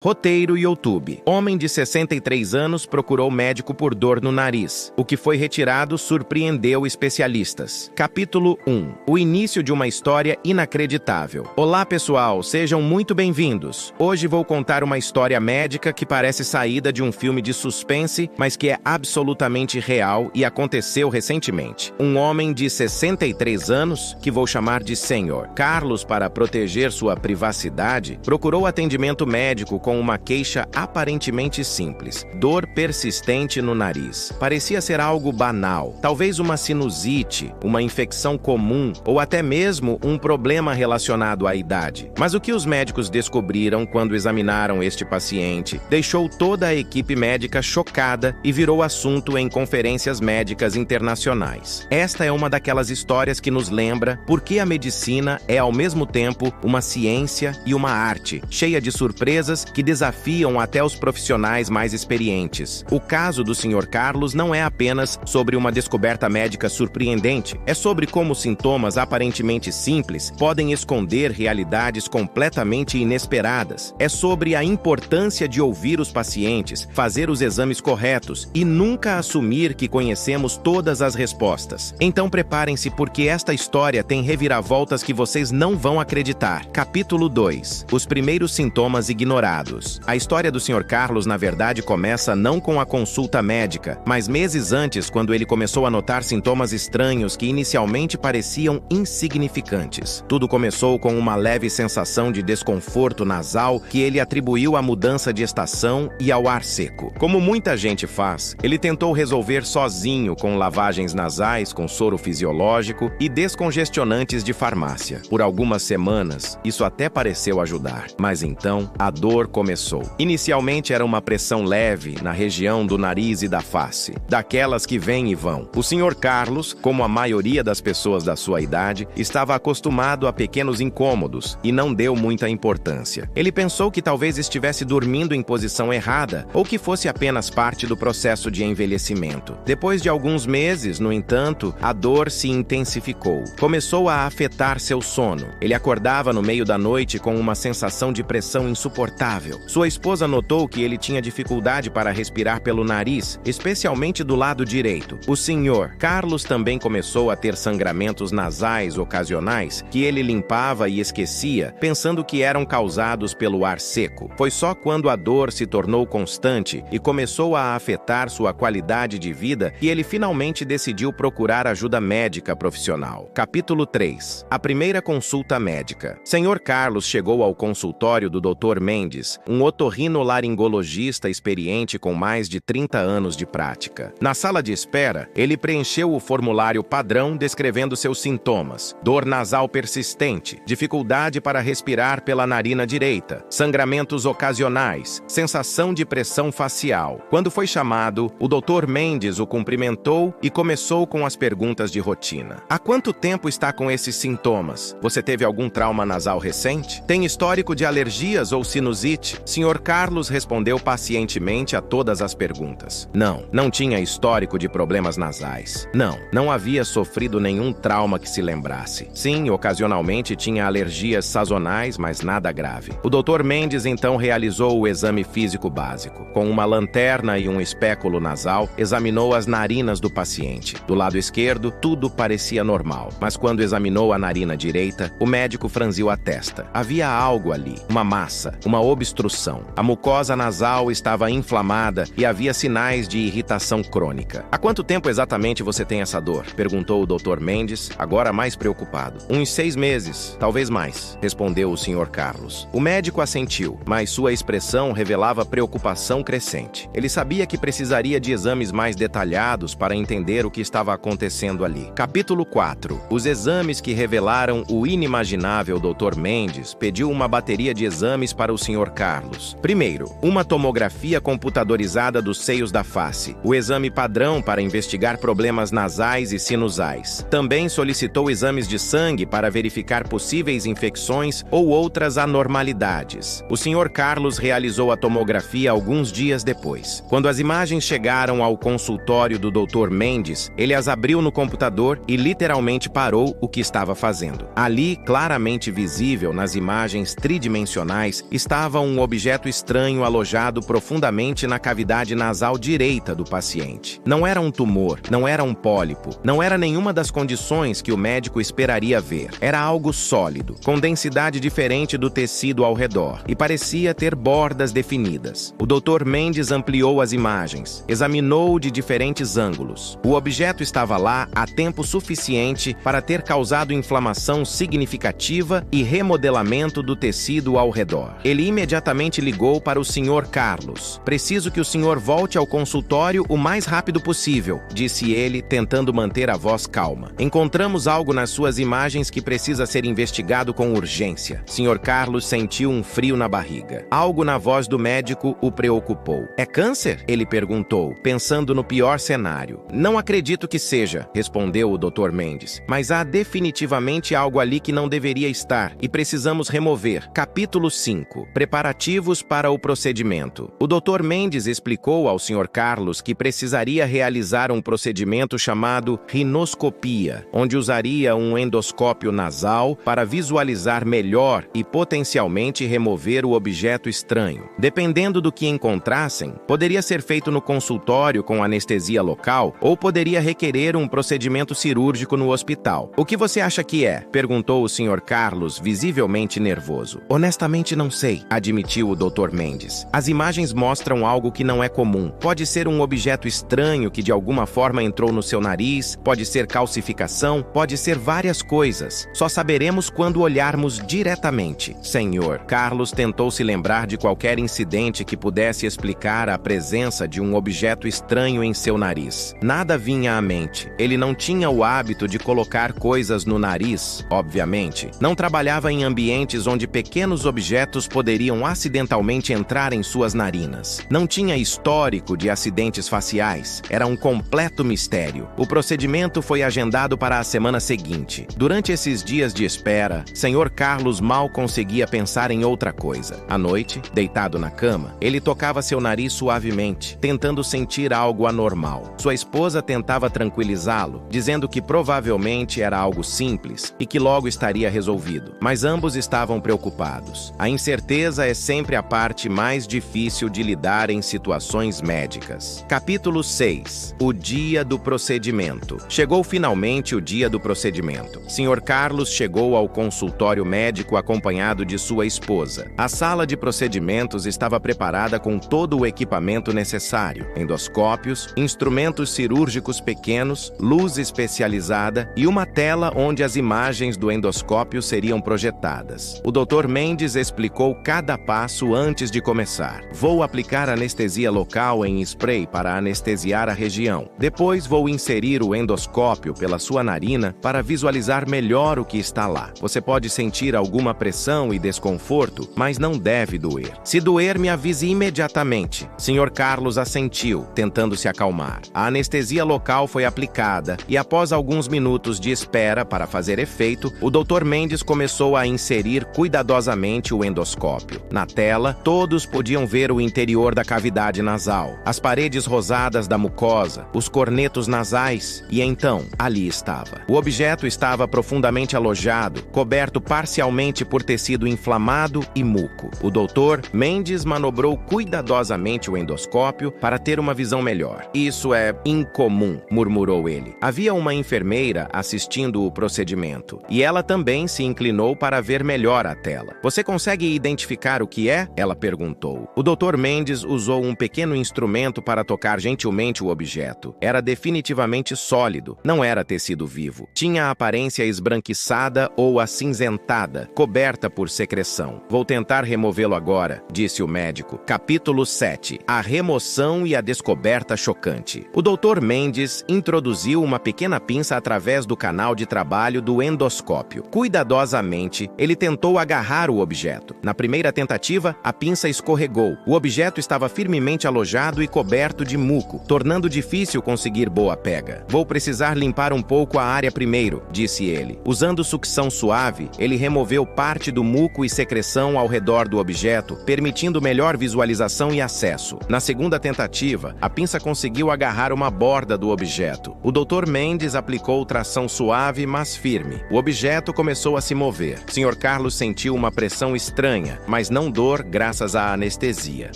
Roteiro YouTube. Homem de 63 anos procurou médico por dor no nariz. O que foi retirado surpreendeu especialistas. Capítulo 1. O início de uma história inacreditável. Olá, pessoal, sejam muito bem-vindos. Hoje vou contar uma história médica que parece saída de um filme de suspense, mas que é absolutamente real e aconteceu recentemente. Um homem de 63 anos, que vou chamar de Senhor Carlos para proteger sua privacidade, procurou atendimento médico com uma queixa aparentemente simples: dor persistente no nariz. Parecia ser algo banal, talvez uma sinusite, uma infecção comum ou até mesmo um problema relacionado à idade. Mas o que os médicos descobriram quando examinaram este paciente deixou toda a equipe médica chocada e virou assunto em conferências médicas internacionais. Esta é uma daquelas histórias que nos lembra por que a medicina é ao mesmo tempo uma ciência e uma arte, cheia de surpresas que desafiam até os profissionais mais experientes. O caso do Sr. Carlos não é apenas sobre uma descoberta médica surpreendente, é sobre como sintomas aparentemente simples podem esconder realidades completamente inesperadas. É sobre a importância de ouvir os pacientes, fazer os exames corretos e nunca assumir que conhecemos todas as respostas. Então preparem-se, porque esta história tem reviravoltas que vocês não vão acreditar. Capítulo 2. Os primeiros sintomas ignorados. A história do Sr. Carlos, na verdade, começa não com a consulta médica, mas meses antes, quando ele começou a notar sintomas estranhos que inicialmente pareciam insignificantes. Tudo começou com uma leve sensação de desconforto nasal que ele atribuiu à mudança de estação e ao ar seco. Como muita gente faz, ele tentou resolver sozinho com lavagens nasais com soro fisiológico e descongestionantes de farmácia. Por algumas semanas, isso até pareceu ajudar, mas então a dor começou. Inicialmente era uma pressão leve na região do nariz e da face, daquelas que vêm e vão. O Sr. Carlos, como a maioria das pessoas da sua idade, estava acostumado a pequenos incômodos e não deu muita importância. Ele pensou que talvez estivesse dormindo em posição errada ou que fosse apenas parte do processo de envelhecimento. Depois de alguns meses, no entanto, a dor se intensificou. Começou a afetar seu sono. Ele acordava no meio da noite com uma sensação de pressão insuportável. Sua esposa notou que ele tinha dificuldade para respirar pelo nariz, especialmente do lado direito. O Sr. Carlos também começou a ter sangramentos nasais ocasionais que ele limpava e esquecia, pensando que eram causados pelo ar seco. Foi só quando a dor se tornou constante e começou a afetar sua qualidade de vida que ele finalmente decidiu procurar ajuda médica profissional. Capítulo 3. A primeira consulta médica. Sr. Carlos chegou ao consultório do Dr. Mendes, um otorrinolaringologista experiente com mais de 30 anos de prática. Na sala de espera, ele preencheu o formulário padrão descrevendo seus sintomas: dor nasal persistente, dificuldade para respirar pela narina direita, sangramentos ocasionais, sensação de pressão facial. Quando foi chamado, o Dr. Mendes o cumprimentou e começou com as perguntas de rotina. Há quanto tempo está com esses sintomas? Você teve algum trauma nasal recente? Tem histórico de alergias ou sinusite? Sr. Carlos respondeu pacientemente a todas as perguntas. Não tinha histórico de problemas nasais. Não havia sofrido nenhum trauma que se lembrasse. Sim, ocasionalmente tinha alergias sazonais, mas nada grave. O Dr. Mendes então realizou o exame físico básico. Com uma lanterna e um espéculo nasal, examinou as narinas do paciente. Do lado esquerdo, tudo parecia normal, mas quando examinou a narina direita, o médico franziu a testa. Havia algo ali, uma massa, uma obstrução. A mucosa nasal estava inflamada e havia sinais de irritação crônica. Há quanto tempo exatamente você tem essa dor? Perguntou o Dr. Mendes, agora mais preocupado. Uns 6 meses, talvez mais, respondeu o Sr. Carlos. O médico assentiu, mas sua expressão revelava preocupação crescente. Ele sabia que precisaria de exames mais detalhados para entender o que estava acontecendo ali. Capítulo 4. Os exames que revelaram o inimaginável. Dr. Mendes pediu uma bateria de exames para o Sr. Carlos. Primeiro, uma tomografia computadorizada dos seios da face, o exame padrão para investigar problemas nasais e sinusais. Também solicitou exames de sangue para verificar possíveis infecções ou outras anormalidades. O Sr. Carlos realizou a tomografia alguns dias depois. Quando as imagens chegaram ao consultório do Dr. Mendes, ele as abriu no computador e literalmente parou o que estava fazendo. Ali, claramente visível nas imagens tridimensionais, estava um objeto estranho alojado profundamente na cavidade nasal direita do paciente. Não era um tumor, não era um pólipo, não era nenhuma das condições que o médico esperaria ver. Era algo sólido, com densidade diferente do tecido ao redor, e parecia ter bordas definidas. O Dr. Mendes ampliou as imagens, examinou de diferentes ângulos. O objeto estava lá há tempo suficiente para ter causado inflamação significativa e remodelamento do tecido ao redor. Ele imediatamente ligou para o Sr. Carlos. "Preciso que o senhor volte ao consultório o mais rápido possível", disse ele, tentando manter a voz calma. "Encontramos algo nas suas imagens que precisa ser investigado com urgência." Sr. Carlos sentiu um frio na barriga. Algo na voz do médico o preocupou. "É câncer?" ele perguntou, pensando no pior cenário. "Não acredito que seja", respondeu o Dr. Mendes, "mas há definitivamente algo ali que não deveria estar e precisamos remover." Capítulo 5. Preparativos para o procedimento. O Dr. Mendes explicou ao Sr. Carlos que precisaria realizar um procedimento chamado rinoscopia, onde usaria um endoscópio nasal para visualizar melhor e potencialmente remover o objeto estranho. Dependendo do que encontrassem, poderia ser feito no consultório com anestesia local ou poderia requerer um procedimento cirúrgico no hospital. "O que você acha que é?" perguntou o Sr. Carlos, visivelmente nervoso. "Honestamente não sei", admitiu o Dr. Mendes. "As imagens mostram algo que não é comum. Pode ser um objeto estranho que de alguma forma entrou no seu nariz, pode ser calcificação, pode ser várias coisas. Só saberemos quando olharmos diretamente." Sr. Carlos tentou se lembrar de qualquer incidente que pudesse explicar a presença de um objeto estranho em seu nariz. Nada vinha à mente. Ele não tinha o hábito de colocar coisas no nariz, obviamente. Não trabalhava em ambientes onde pequenos objetos poderiam acidentalmente entrar em suas narinas. Não tinha histórico de acidentes faciais. Era um completo mistério. O procedimento foi agendado para a semana seguinte. Durante esses dias de espera, Sr. Carlos mal conseguia pensar em outra coisa. À noite, deitado na cama, ele tocava seu nariz suavemente, tentando sentir algo anormal. Sua esposa tentava tranquilizá-lo, dizendo que provavelmente era algo simples e que logo estaria resolvido. Mas ambos estavam preocupados. A incerteza é sempre a parte mais difícil de lidar em situações médicas. Capítulo 6. O dia do procedimento. Chegou finalmente o dia do procedimento. Sr. Carlos chegou ao consultório médico acompanhado de sua esposa. A sala de procedimentos estava preparada com todo o equipamento necessário: endoscópios, instrumentos cirúrgicos pequenos, luz especializada e uma tela onde as imagens do endoscópio seriam projetadas. O Dr. Mendes explicou cada passo antes de começar. "Vou aplicar anestesia local em spray para anestesiar a região. Depois vou inserir o endoscópio pela sua narina para visualizar melhor o que está lá. Você pode sentir alguma pressão e desconforto, mas não deve doer. Se doer, me avise imediatamente." Sr. Carlos assentiu, tentando se acalmar. A anestesia local foi aplicada e, após alguns minutos de espera para fazer efeito, o Dr. Mendes começou a inserir cuidadosamente o endoscópio. Na tela, todos podiam ver o interior da cavidade nasal, as paredes rosadas da mucosa, os cornetos nasais, e então, ali estava. O objeto estava profundamente alojado, coberto parcialmente por tecido inflamado e muco. O Dr. Mendes manobrou cuidadosamente o endoscópio para ter uma visão melhor. "Isso é incomum", murmurou ele. Havia uma enfermeira assistindo o procedimento, e ela também se inclinou para ver melhor a tela. "Você consegue identificar o que é?" ela perguntou. O Dr. Mendes usou um pequeno instrumento para tocar gentilmente o objeto. Era definitivamente sólido, não era tecido vivo. Tinha a aparência esbranquiçada ou acinzentada, coberta por secreção. "Vou tentar removê-lo agora", disse o médico. Capítulo 7. A remoção e a descoberta chocante. O Dr. Mendes introduziu uma pequena pinça através do canal de trabalho do endoscópio. Cuidadosamente, ele tentou agarrar o objeto. Na primeira tentativa, a pinça escorregou. O objeto estava firmemente alojado e coberto de muco, tornando difícil conseguir boa pega. "Vou precisar limpar um pouco a área primeiro", disse ele. Usando sucção suave, ele removeu parte do muco e secreção ao redor do objeto, permitindo melhor visualização e acesso. Na segunda tentativa, a pinça conseguiu agarrar uma borda do objeto. O Dr. Mendes aplicou tração suave, mas firme. O objeto começou a se mover. Sr. Carlos sentiu uma pressão estranha, mas não não dor graças à anestesia.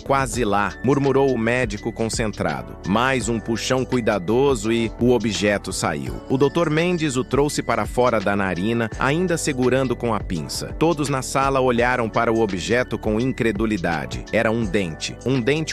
Quase lá, murmurou o médico concentrado. Mais um puxão cuidadoso e o objeto saiu. O Dr. Mendes o trouxe para fora da narina, ainda segurando com a pinça. Todos na sala olharam para o objeto com incredulidade. Era um dente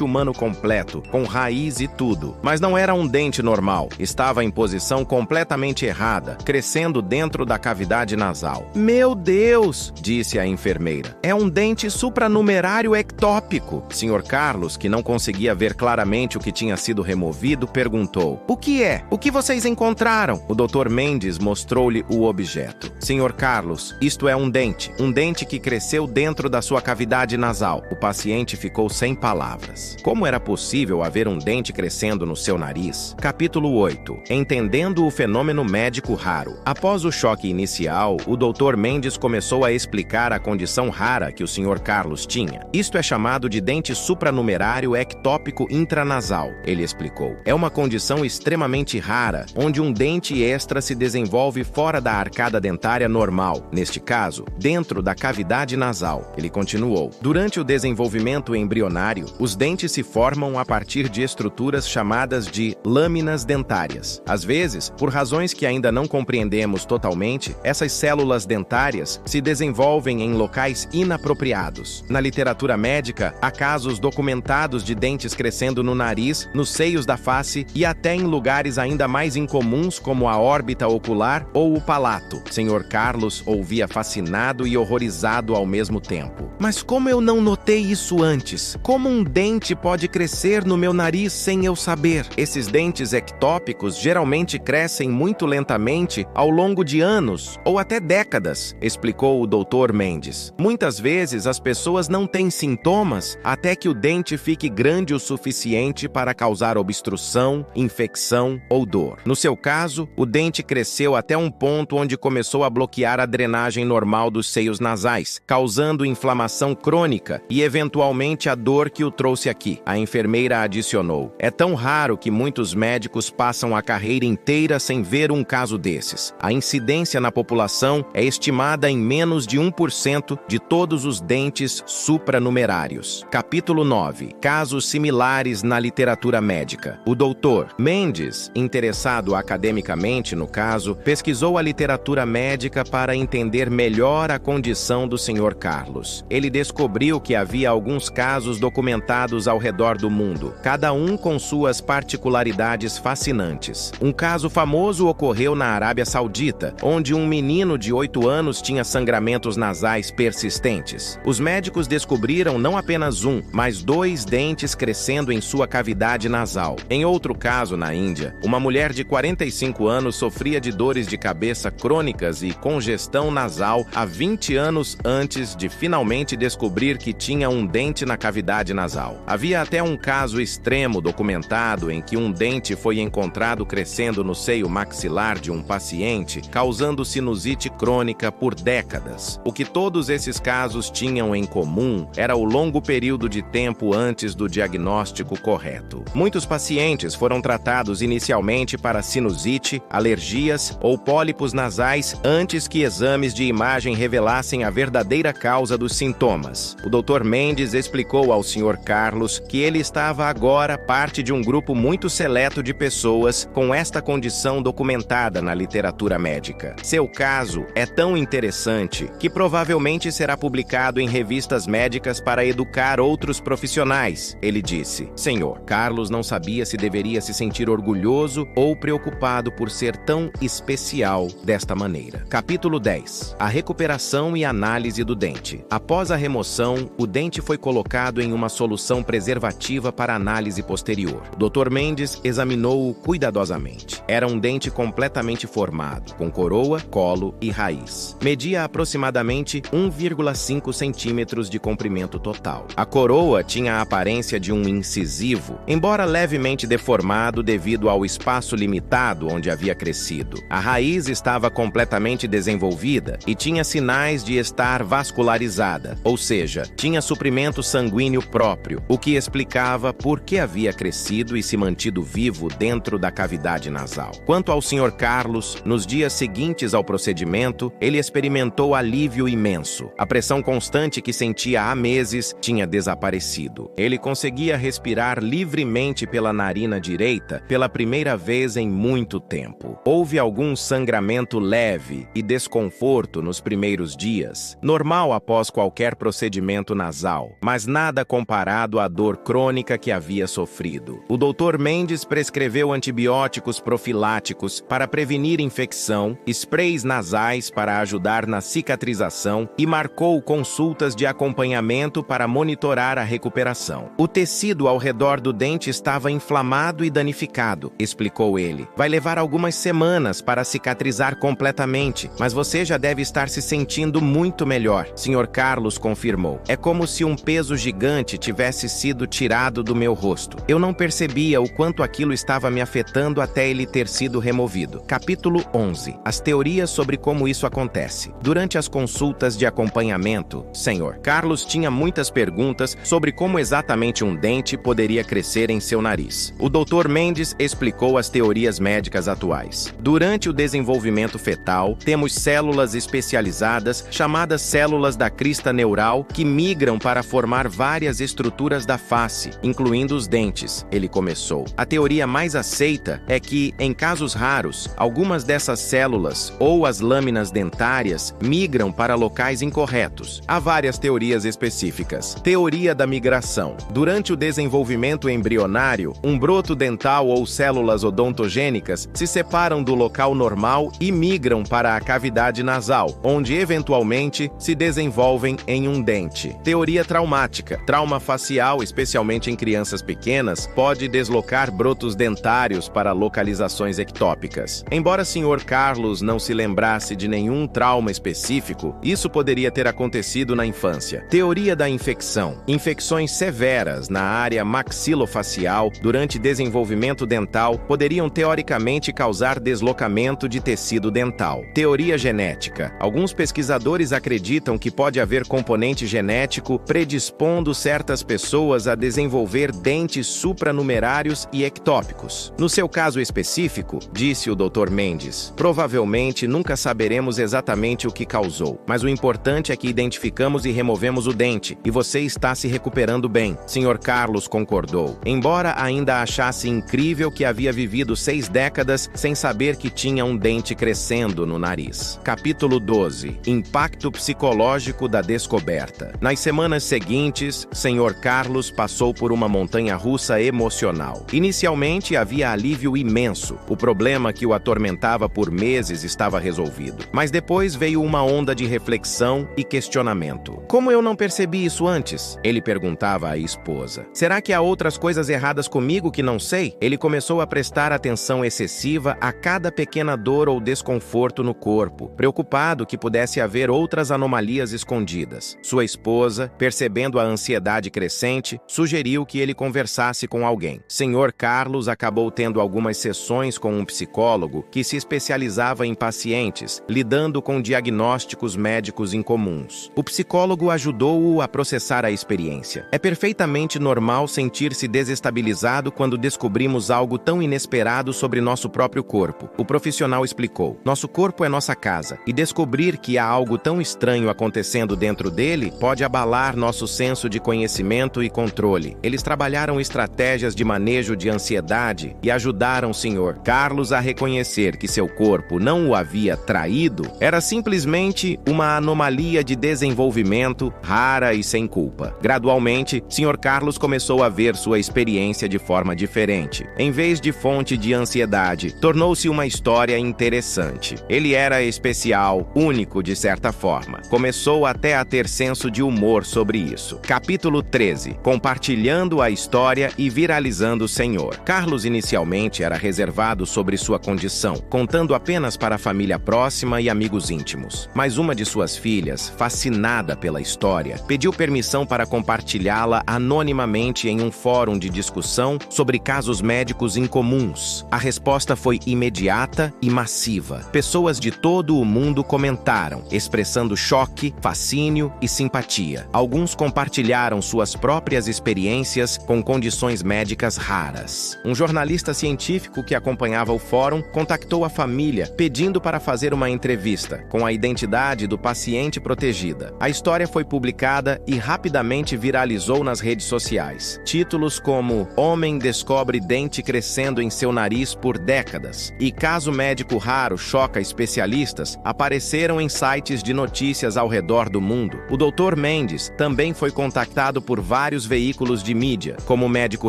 humano completo, com raiz e tudo. Mas não era um dente normal. Estava em posição completamente errada, crescendo dentro da cavidade nasal. Meu Deus, disse a enfermeira. É um dente supranumerário ectópico. Sr. Carlos, que não conseguia ver claramente o que tinha sido removido, perguntou: o que é? O que vocês encontraram? O Dr. Mendes mostrou-lhe o objeto. Sr. Carlos, isto é um dente que cresceu dentro da sua cavidade nasal. O paciente ficou sem palavras. Como era possível haver um dente crescendo no seu nariz? Capítulo 8. Entendendo o fenômeno médico raro. Após o choque inicial, o Dr. Mendes começou a explicar a condição rara que o Sr. Carlos tinha. Isto é chamado de dente supranumerário ectópico intranasal, ele explicou. É uma condição extremamente rara, onde um dente extra se desenvolve fora da arcada dentária normal, neste caso, dentro da cavidade nasal. Ele continuou. Durante o desenvolvimento embrionário, os dentes se formam a partir de estruturas chamadas de lâminas dentárias. Às vezes, por razões que ainda não compreendemos totalmente, essas células dentárias se desenvolvem em locais inapropriados. Na literatura médica, há casos documentados de dentes crescendo no nariz, nos seios da face e até em lugares ainda mais incomuns como a órbita ocular ou o palato. Sr. Carlos ouvia fascinado e horrorizado ao mesmo tempo. Mas como eu não notei isso antes? Como um dente pode crescer no meu nariz sem eu saber? Esses dentes ectópicos geralmente crescem muito lentamente ao longo de anos ou até décadas, explicou o Dr. Mendes. Muitas vezes as pessoas não têm sintomas até que o dente fique grande o suficiente para causar obstrução, infecção ou dor. No seu caso, o dente cresceu até um ponto onde começou a bloquear a drenagem normal dos seios nasais, causando inflamação crônica e eventualmente a dor que o trouxe aqui. A enfermeira adicionou: é tão raro que muitos médicos passam a carreira inteira sem ver um caso desses. A incidência na população é estimada em menos de 1% de todos os dentes supranumerários. Capítulo 9. Casos similares na literatura médica. O Dr. Mendes, interessado academicamente no caso, pesquisou a literatura médica para entender melhor a condição do Sr. Carlos. Ele descobriu que havia alguns casos documentados ao redor do mundo, cada um com suas particularidades fascinantes. Um caso famoso ocorreu na Arábia Saudita, onde um menino de 8 anos tinha sangramentos nasais persistentes. Os médicos descobriram não apenas um, mas 2 dentes crescendo em sua cavidade nasal. Em outro caso, na Índia, uma mulher de 45 anos sofria de dores de cabeça crônicas e congestão nasal há 20 anos antes de finalmente descobrir que tinha um dente na cavidade nasal. Havia até um caso extremo documentado em que um dente foi encontrado crescendo no seio maxilar de um paciente, causando sinusite crônica por décadas. O que todos esses casos tinham em comum era o longo período de tempo antes do diagnóstico correto. Muitos pacientes foram tratados inicialmente para sinusite, alergias ou pólipos nasais antes que exames de imagem revelassem a verdadeira causa dos sintomas. O Dr. Mendes explicou ao Sr. Carlos que ele estava agora parte de um grupo muito seleto de pessoas com esta condição documentada na literatura médica. Seu caso é tão interessante que provavelmente será publicado em revistas médicas para educar outros profissionais, ele disse. Sr. Carlos não sabia se deveria se sentir orgulhoso ou preocupado por ser tão especial desta maneira. Capítulo 10. A recuperação e análise do dente. Após a remoção, o dente foi colocado em uma solução preservativa para análise posterior. Dr. Mendes examinou-o cuidadosamente. Era um dente completamente formado, com coroa, colo e raiz. Media aproximadamente 1,5 centímetros de comprimento total. A coroa tinha a aparência de um incisivo, embora levemente deformado devido ao espaço limitado onde havia crescido. A raiz estava completamente desenvolvida e tinha sinais de estar vascularizada, ou seja, tinha suprimento sanguíneo próprio, o que explicava por que havia crescido e se mantido vivo dentro da cavidade nasal. Quanto ao Sr. Carlos, nos dias seguintes ao procedimento, ele experimentou alívio imenso. A pressão constante que sentia há meses tinha desaparecido. Ele conseguia respirar livremente pela narina direita pela primeira vez em muito tempo. Houve algum sangramento leve e desconforto nos primeiros dias, normal após qualquer procedimento nasal, mas nada comparado à dor crônica que havia sofrido. O Dr. Mendes prescreveu antibióticos profiláticos para prevenir infecção, sprays nasais para ajudar na cicatrização e marcou consultas de acompanhamento para monitorar a recuperação. O tecido ao redor do dente estava inflamado e danificado, explicou ele. Vai levar algumas semanas para cicatrizar completamente, mas você já deve estar se sentindo muito melhor, Sr. Carlos confirmou. É como se um peso gigante tivesse sido tirado do meu rosto. Eu não percebia o quanto aquilo estava me afetando até ele ter sido removido. Capítulo 11. As teorias sobre como isso acontece. Durante as consultas de acompanhamento, Sr. Carlos tinha muitas perguntas sobre como exatamente um dente poderia crescer em seu nariz. O Dr. Mendes explicou as teorias médicas atuais. Durante o desenvolvimento fetal, temos células especializadas, chamadas células da crista neural, que migram para formar várias estruturas da face, incluindo os dentes, ele começou. A teoria mais aceita é que, em casos raros, algumas dessas células, ou as lâminas dentárias, migram para locais incorretos. Há várias teorias específicas. Teoria da migração. Durante o desenvolvimento embrionário, um broto dental ou células odontogênicas se separam do local normal e migram para a cavidade nasal, onde eventualmente se desenvolvem em um dente. Teoria traumática. Trauma facial, especialmente em crianças pequenas, pode deslocar brotos dentários para localizações ectópicas. Embora Sr. Carlos não se lembrasse de nenhum trauma específico, isso poderia ter acontecido na infância. Teoria da infecção. Infecções severas na área maxilofacial durante desenvolvimento dental poderiam teoricamente causar deslocamento de tecido dental. Teoria genética. Alguns pesquisadores acreditam que pode haver componente genético predispondo certas pessoas a desenvolver dentes supranumerários e ectópicos. No seu caso específico, disse o Dr. Mendes, provavelmente nunca saberemos exatamente o que causou, mas o importante é que identificamos e removemos o dente, e você está se recuperando bem. Sr. Carlos concordou, embora ainda achasse incrível que havia vivido 6 décadas sem saber que tinha um dente crescendo no nariz. Capítulo 12. Impacto psicológico da descoberta. Nas semanas seguintes, Sr. Carlos passou por uma montanha-russa emocional. Inicialmente havia alívio imenso. O problema que o atormentava por meses estava resolvido. Mas depois veio uma onda de reflexão e questionamento. Como eu não percebi isso antes? Ele perguntava à esposa. Será que há outras coisas erradas comigo que não sei? Ele começou a prestar atenção excessiva a cada pequena dor ou desconforto no corpo, preocupado que pudesse haver outras anomalias escondidas. Sua esposa, percebendo a ansiedade crescente, sugeriu que ele conversasse com alguém. Sr. Carlos acabou tendo algumas sessões com um psicólogo que se especializava em pacientes, lidando com diagnósticos médicos incomuns. O psicólogo ajudou-o a processar a experiência. É perfeitamente normal sentir-se desestabilizado quando descobrimos algo tão inesperado sobre nosso próprio corpo. O profissional explicou. Nosso corpo é nossa casa, e descobrir que há algo tão estranho acontecendo dentro dele pode abalar nosso senso de conhecimento e controle. Eles trabalharam estratégias de manejo de ansiedade e ajudaram o Sr. Carlos a reconhecer que seu corpo não o havia traído, era simplesmente uma anomalia de desenvolvimento rara e sem culpa. Gradualmente, Sr. Carlos começou a ver sua experiência de forma diferente. Em vez de fonte de ansiedade, tornou-se uma história interessante. Ele era especial, único de certa forma. Começou até a ter senso de humor sobre isso. Capítulo 13. Compartilhando a história e viralizando o Senhor. Carlos inicialmente era reservado sobre sua condição, contando apenas para a família próxima e amigos íntimos. Mas uma de suas filhas, fascinada pela história, pediu permissão para compartilhá-la anonimamente em um fórum de discussão sobre casos médicos incomuns. A resposta foi imediata e massiva. Pessoas de todo o mundo comentaram, expressando choque, fascínio e simpatia. Alguns compartilharam suas próprias experiências com condições médicas raras. Um jornalista científico que acompanhava o fórum contactou a família, pedindo para fazer uma entrevista, com a identidade do paciente protegida. A história foi publicada e rapidamente viralizou nas redes sociais. Títulos como "Homem descobre dente crescendo em seu nariz por décadas" e "Caso médico raro choca especialistas" apareceram em sites de notícias ao redor do mundo. O Dr. Mendes também foi contactado por vários veículos de mídia. Como médico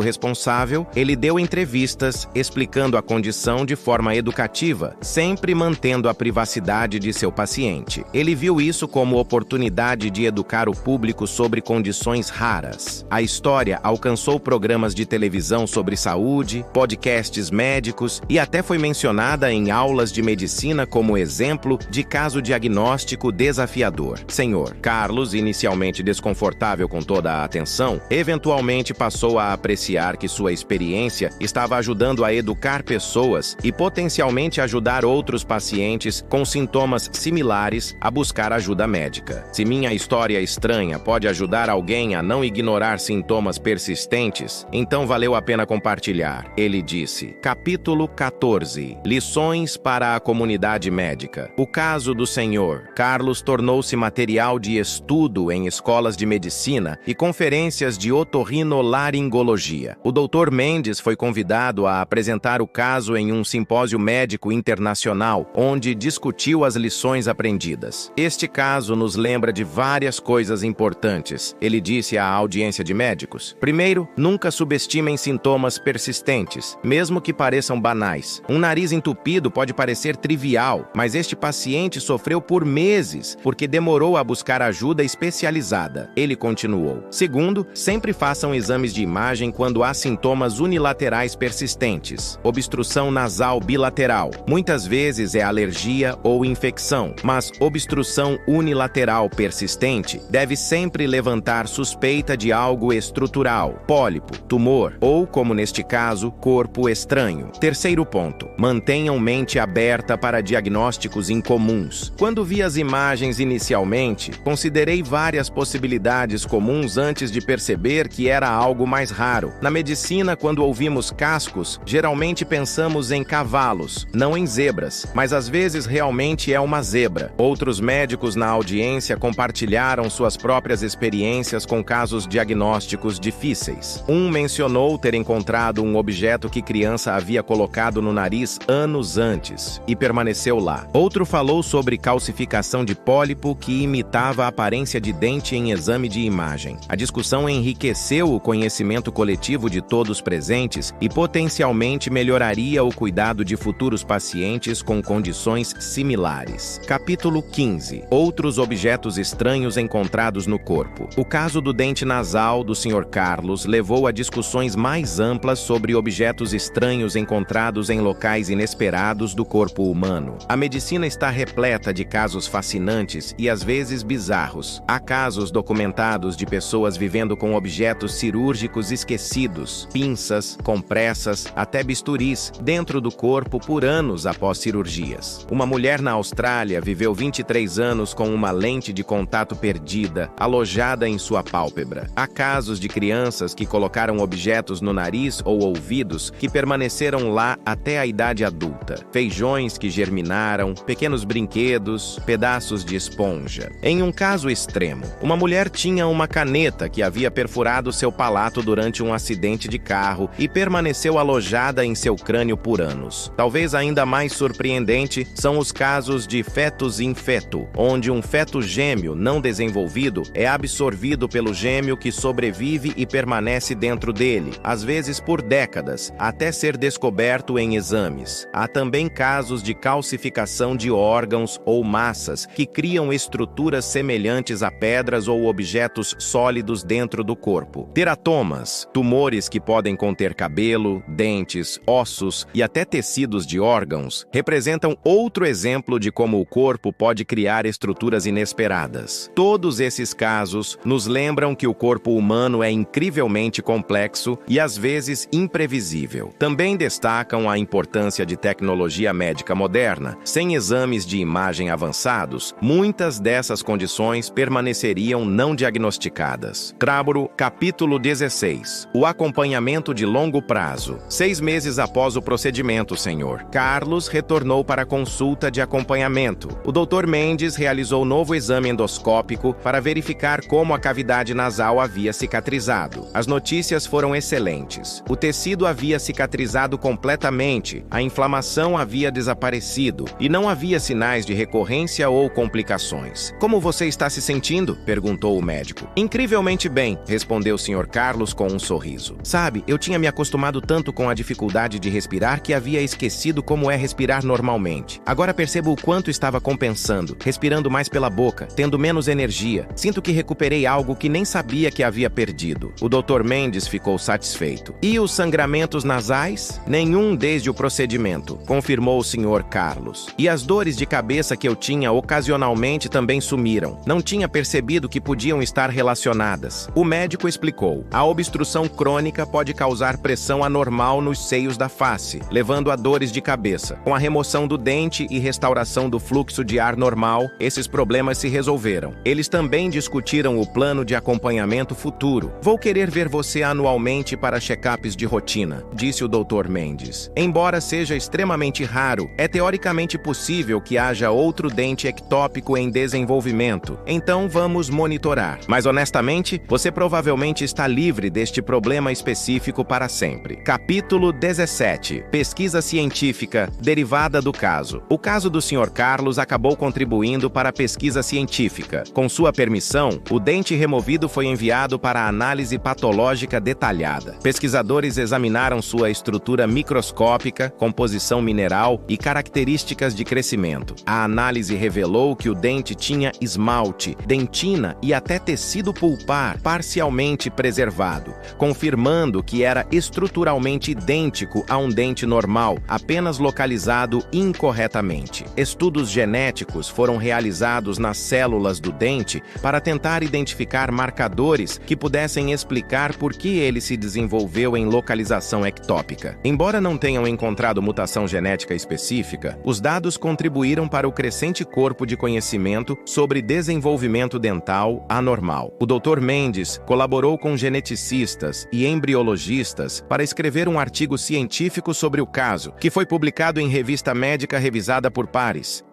responsável, ele deu entrevistas explicando a condição de forma educativa, sempre mantendo a privacidade de seu paciente. Ele viu isso como oportunidade de educar o público sobre condições raras. A história alcançou programas de televisão sobre saúde, podcasts médicos e até foi mencionada em aulas de medicina como exemplo de caso diagnóstico desafiador. Sr. Carlos, inicialmente desconfortável com toda a atenção, eventualmente passou a apreciar que sua experiência estava ajudando a educar pessoas e potencialmente ajudar outros pacientes com sintomas similares a buscar ajuda médica. Se minha história estranha pode ajudar alguém a não ignorar sintomas persistentes, então valeu a pena compartilhar, ele disse. Capítulo 14. Lições para a comunidade médica. O caso do Sr. Carlos tornou-se material de estudo em escolas de medicina e conferências de otorrinolaringologia. O Dr. Mendes foi convidado a apresentar o caso em um simpósio médico internacional, onde discutiu as lições aprendidas. Este caso nos lembra de várias coisas importantes, ele disse à audiência de médicos. Primeiro, nunca subestimem sintomas persistentes, mesmo que pareçam banais. Um nariz entupido pode parecer trivial, mas este paciente sofreu por meses porque demorou a buscar ajuda especializada. Ele continuou. Segundo, sempre façam exames de imagem quando há sintomas unilaterais persistentes. Obstrução nasal bilateral. Muitas vezes é alergia ou infecção, mas obstrução unilateral persistente deve sempre levantar suspeita de algo estrutural, pólipo, tumor ou, como neste caso, corpo estranho. Terceiro ponto. Mantenham mente aberta para diagnósticos incomuns. Quando vi as imagens inicialmente, considerei várias possibilidades comuns antes de perceber que era algo mais raro. Na medicina, quando ouvimos cascos, geralmente pensamos em cavalos, não em zebras, mas às vezes realmente é uma zebra. Outros médicos na audiência compartilharam suas próprias experiências com casos diagnósticos difíceis. Um mencionou ter encontrado um objeto que criança havia colocado no nariz anos antes e permaneceu lá. Outro falou sobre calcificação de pólipo que imitava a aparência de dente em exame de imagem. A discussão enriqueceu o conhecimento coletivo de todos presentes e potencialmente melhoraria o cuidado de futuros pacientes com condições similares. Capítulo 15. Outros objetos estranhos encontrados no corpo. O caso do dente nasal do Sr. Carlos levou a discussões mais amplas sobre objetos estranhos encontrados em locais inesperados do corpo humano. A medicina está repleta de casos fascinantes e às vezes bizarros. Há casos documentados de pessoas vivendo com objetos cirúrgicos esquecidos, pinças, compressas, até bisturis, dentro do corpo por anos após cirurgias. Uma mulher na Austrália viveu 23 anos com uma lente de contato perdida, alojada em sua pálpebra. Há casos de crianças que colocaram objetos no nariz ou ouvidos que permaneceram lá até a idade adulta. Feijões que germinaram, pequenos brinquedos, pedaços de esponja. Em um caso extremo, uma mulher tinha uma caneta que havia perfurado seu palato durante um acidente de carro e permaneceu alojada em seu crânio por anos. Talvez ainda mais surpreendente são os casos de fetus in fetu, onde um feto gêmeo não desenvolvido é absorvido pelo gêmeo que sobrevive e permanece dentro dele, às vezes por décadas, até ser descoberto em exames. Há também casos de calcificação de órgãos ou massas que criam estruturas semelhantes a pedras ou objetos sólidos dentro do corpo. Teratomas, tumores que podem conter cabelo, dentes, ossos e até tecidos de órgãos, representam outro exemplo de como o corpo pode criar estruturas inesperadas. Todos esses casos nos lembram que o corpo humano é incrivelmente complexo e às vezes imprevisível. Também destacam a importância de tecnologia médica moderna. Sem exames de imagem avançados, muitas dessas condições permaneceriam não diagnosticadas. Tráboro, capítulo 16. O acompanhamento de longo prazo. 6 meses após o procedimento, Sr. Carlos retornou para a consulta de acompanhamento. O Dr. Mendes realizou novo exame endoscópico ectópico para verificar como a cavidade nasal havia cicatrizado. As notícias foram excelentes. O tecido havia cicatrizado completamente, a inflamação havia desaparecido e não havia sinais de recorrência ou complicações. "Como você está se sentindo?", perguntou o médico. "Incrivelmente bem", respondeu o Sr. Carlos com um sorriso. "Sabe, eu tinha me acostumado tanto com a dificuldade de respirar que havia esquecido como é respirar normalmente. Agora percebo o quanto estava compensando, respirando mais pela boca, tendo menos energia. Sinto que recuperei algo que nem sabia que havia perdido." O Dr. Mendes ficou satisfeito. "E os sangramentos nasais?" "Nenhum desde o procedimento", confirmou o Sr. Carlos. "E as dores de cabeça que eu tinha ocasionalmente também sumiram. Não tinha percebido que podiam estar relacionadas." O médico explicou: "A obstrução crônica pode causar pressão anormal nos seios da face, levando a dores de cabeça. Com a remoção do dente e restauração do fluxo de ar normal, esses problemas se resolveram." Eles também discutiram o plano de acompanhamento futuro. "Vou querer ver você anualmente para check-ups de rotina", disse o Dr. Mendes. "Embora seja extremamente raro, é teoricamente possível que haja outro dente ectópico em desenvolvimento. Então vamos monitorar. Mas honestamente, você provavelmente está livre deste problema específico para sempre." Capítulo 17. Pesquisa científica derivada do caso. O caso do Sr. Carlos acabou contribuindo para a pesquisa científica. Com sua permissão, o dente removido foi enviado para análise patológica detalhada. Pesquisadores examinaram sua estrutura microscópica, composição mineral e características de crescimento. A análise revelou que o dente tinha esmalte, dentina e até tecido pulpar parcialmente preservado, confirmando que era estruturalmente idêntico a um dente normal, apenas localizado incorretamente. Estudos genéticos foram realizados nas células do dente para tentar identificar marcadores que pudessem explicar por que ele se desenvolveu em localização ectópica. Embora não tenham encontrado mutação genética específica, os dados contribuíram para o crescente corpo de conhecimento sobre desenvolvimento dental anormal. O Dr. Mendes colaborou com geneticistas e embriologistas para escrever um artigo científico sobre o caso, que foi publicado em revista médica revisada por pares.